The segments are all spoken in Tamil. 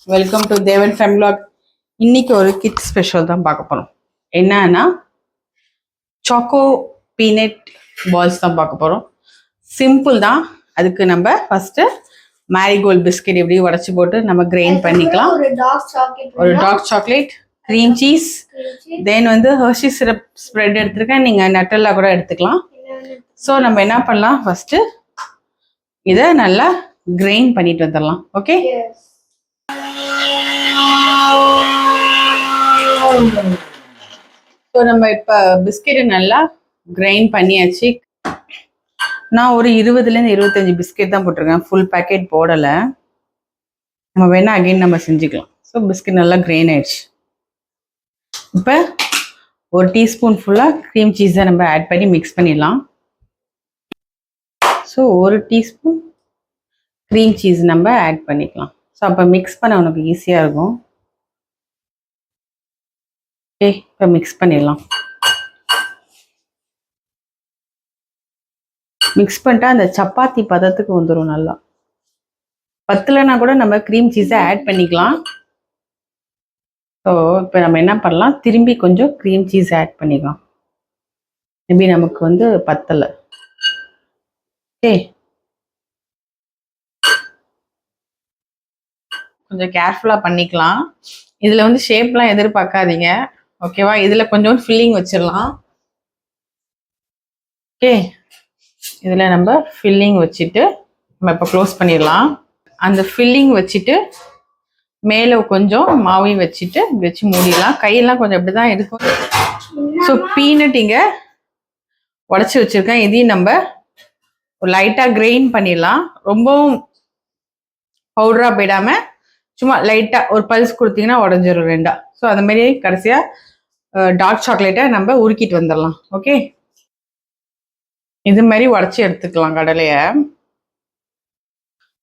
வெல்கம் டு தேவன் ஃபேமிலி vlog. இன்னைக்கு ஒரு கிட் ஸ்பெஷல் தான் பார்க்க போகிறோம். என்னன்னா சாக்கோ பீனட் பால்ஸ் தான் பார்க்க போகிறோம். சிம்பிள் தான். அதுக்கு நம்ம ஃபர்ஸ்ட் மேரிகோல்ட் பிஸ்கெட் எப்படி உடச்சி போட்டு நம்ம கிரைண்ட் பண்ணிக்கலாம். ஒரு டார்க் சாக்லேட், க்ரீம் சீஸ், தென் வந்து ஹர்ஷி சிரப் ஸ்ப்ரெட் எடுத்துருக்கேன். நீங்கள் நட்டெல்லாம் கூட எடுத்துக்கலாம். ஸோ நம்ம என்ன பண்ணலாம், ஃபர்ஸ்ட் இதை நல்லா கிரைண்ட் பண்ணிட்டு வந்துடலாம். ஓகே, ஸோ நம்ம இப்போ பிஸ்கெட்டை நல்லா கிரைண்ட் பண்ணியாச்சு. நான் ஒரு 20லேருந்து 25 பிஸ்கெட் தான் போட்டிருக்கேன், ஃபுல் பேக்கெட் போடலை. நம்ம வேணால் அகைன் நம்ம செஞ்சுக்கலாம். ஸோ பிஸ்கெட் நல்லா கிரைண்ட் ஆயிடுச்சு. இப்போ ஒரு டீஸ்பூன் ஃபுல்லாக க்ரீம் சீஸை நம்ம ஆட் பண்ணி மிக்ஸ் பண்ணிடலாம். ஸோ ஒரு டீஸ்பூன் க்ரீம் சீஸ் நம்ம ஆட் பண்ணிக்கலாம். ஸோ அப்போ மிக்ஸ் பண்ண உனக்கு ஈஸியாக இருக்கும். ஓகே, இப்போ மிக்ஸ் பண்ணிடலாம். மிக்ஸ் பண்ணிட்டா அந்த சப்பாத்தி பதத்துக்கு வந்துடும். நல்லா பத்தலைன்னா கூட நம்ம க்ரீம் சீஸை ஆட் பண்ணிக்கலாம். ஸோ இப்போ நம்ம என்ன பண்ணலாம், திரும்பி கொஞ்சம் க்ரீம் சீஸ் ஆட் பண்ணிக்கலாம். மேபி நமக்கு வந்து பத்தலை. ஓகே, கொஞ்சம் கேர்ஃபுல்லாக பண்ணிக்கலாம். இதில் வந்து ஷேப்லாம் எதிர்பார்க்காதீங்க, ஓகேவா? இதில் கொஞ்சம் ஃபில்லிங் வச்சிடலாம். ஓகே, இதில் நம்ம ஃபில்லிங் வச்சுட்டு நம்ம இப்போ க்ளோஸ் பண்ணிடலாம். அந்த ஃபில்லிங் வச்சுட்டு மேலே கொஞ்சம் மாவையும் வச்சுட்டு வச்சு மூடிடலாம். கையெல்லாம் கொஞ்சம் இப்படி தான் இருக்கும். ஸோ பீனட் இங்கே உடச்சி வச்சுருக்கேன். இதையும் நம்ம லைட்டாக கிரைண்ட் பண்ணிடலாம். ரொம்பவும் பவுடராக போயிடாமல் சும்மா லைட்டாக ஒரு பல்ஸ் கொடுத்தீங்கன்னா உடஞ்சிரும் ரெண்டா. ஸோ அந்த மாதிரி கடைசியாக டார்க் சாக்லேட்டை நம்ம உருக்கிட்டு வந்துடலாம். ஓகே, இது மாதிரி உடச்சி எடுத்துக்கலாம் கடலையை.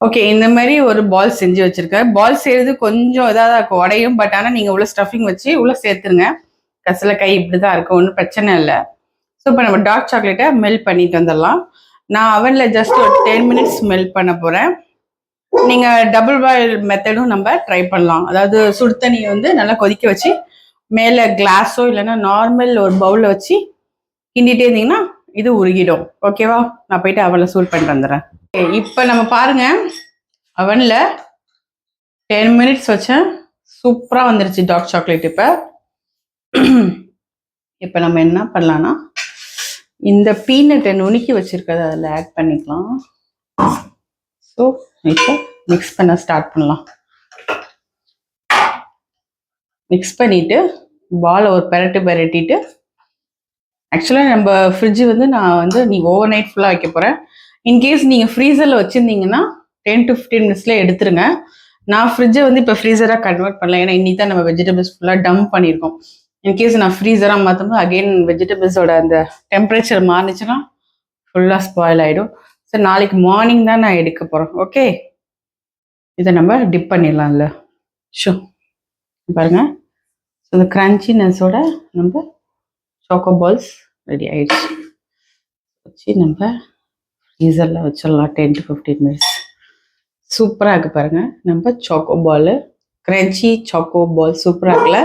ஓகே, இந்த மாதிரி ஒரு பால் செஞ்சு வச்சுருக்கேன். பால் செய்கிறது கொஞ்சம் இதாக தான் இருக்கும், உடையும். பட் ஆனால் நீங்கள் உள்ள ஸ்டஃபிங் வச்சு உள்ளே சேர்த்துருங்க. கசில கை இப்படி தான் இருக்கும், ஒன்றும் பிரச்சனை இல்லை. ஸோ இப்போ நம்ம டார்க் சாக்லேட்டை மெல்ட் பண்ணிட்டு வந்துடலாம். நான் அவனில் ஜஸ்ட் ஒரு 10 மினிட்ஸ் மெல்ட் பண்ண போகிறேன். நீங்கள் டபுள் பாயில் மெத்தடும் நம்ம ட்ரை பண்ணலாம். அதாவது சுடு தண்ணியை வந்து நல்லா கொதிக்க வச்சு மேலே கிளாஸோ இல்லைன்னா நார்மல் ஒரு பவுலில் வச்சு கிண்டிகிட்டே இருந்தீங்கன்னா இது உருகிடும். ஓகேவா? நான் போயிட்டு அவனில் சூடு பண்ணிட்டு வந்துடுறேன். இப்போ நம்ம பாருங்கள், அவனில் 10 மினிட்ஸ் வச்சேன். சூப்பராக வந்துருச்சு டார்க் சாக்லேட். இப்போ நம்ம என்ன பண்ணலான்னா, இந்த பீனட்டை நுணுக்கி வச்சுருக்கதை அதில் ஆட் பண்ணிக்கலாம். ஸோ இப்போ மிக்ஸ் பண்ண ஸ்டார்ட் பண்ணலாம். மிக்ஸ் பண்ணிவிட்டு பாலை ஒரு பெரட்டிட்டு, ஆக்சுவலாக நம்ம ஃப்ரிட்ஜு வந்து நான் வந்து நீங்கள் ஓவர் நைட் ஃபுல்லாக வைக்க போகிறேன். இன்கேஸ் நீங்கள் ஃப்ரீசரில் வச்சுருந்தீங்கன்னா 10 to 15 மினிட்ஸில் எடுத்துருங்க. நான் ஃப்ரிட்ஜை வந்து இப்போ ஃப்ரீசராக கன்வெர்ட் பண்ணல, ஏன்னா இன்னி தான் நம்ம வெஜிடபிள்ஸ் ஃபுல்லாக டம்ப் பண்ணியிருக்கோம். இன்கேஸ் நான் ஃப்ரீசராக மாற்றணும் அகெயின் வெஜிடபிள்ஸோட அந்த டெம்பரேச்சர் மாறிச்சுன்னா ஃபுல்லாக ஸ்பாயில் ஆகிடும். ஸோ நாளைக்கு மார்னிங் தான் நான் எடுக்க போகிறேன். ஓகே, இதை நம்ம டிப் பண்ணிடலாம்ல. ஷோ பாருங்கள், ஸோ இந்த க்ரன்ச்சினஸோட நம்ம சாக்கோ பால்ஸ் ரெடி ஆகிடுச்சு. வச்சு நம்ம ஃப்ரீசரில் வச்சிடலாம் 10 to 15 மினிட்ஸ். சூப்பராக இருக்குது பாருங்கள் நம்ம சாக்கோ பால், க்ரன்ச்சி சாக்கோ பால் சூப்பராக இருக்குல்ல.